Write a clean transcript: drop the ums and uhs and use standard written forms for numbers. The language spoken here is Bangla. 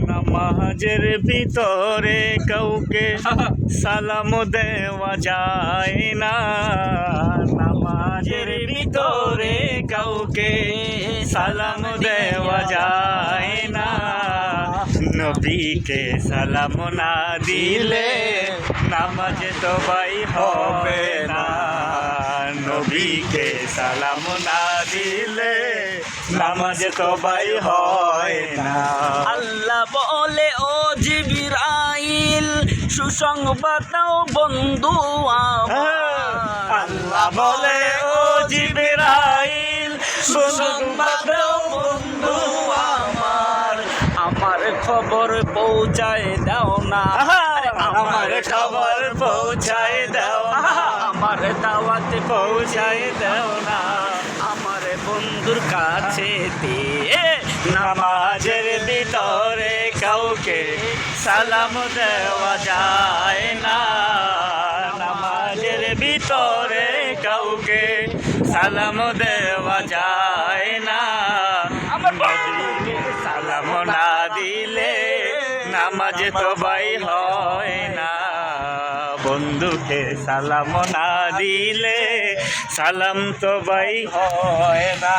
নামাজের ভিতরে কাউকে সালাম দেওয়া যায় না। নামাজের ভিতরে কাউকে সালাম দেওয়া যায় না। নবীকে সালাম না দিলে নামাজ তো ভাই হবে না। নবীকে সালাম না দিলে নামাজ তো ভাই হয় না। আল্লাহ বলে ও জিবরাইল সুসংবাদ দাও বন্ধু আমার। আল্লাহ বলে ও জিবরাইল সুসংবাদ দাও বন্ধু আমার। আমার খবর পৌঁছায় দাও না, আমার খবর পৌঁছায় দাও না। আমার দাওয়াত পৌঁছায় দাও না আমার বন্ধুর কাছে দিয়ে। নামাজের ভিতরে কাউকে সালাম দেওয়া যায় না। নামাজের ভিতরে কাউকে সালাম দেওয়া যায় না। নবীকে সালাম না দিলে নামাজ তো ভাই হয় না। বন্ধুকে সালাম না দিলে সালাম তো ভাই হয় না।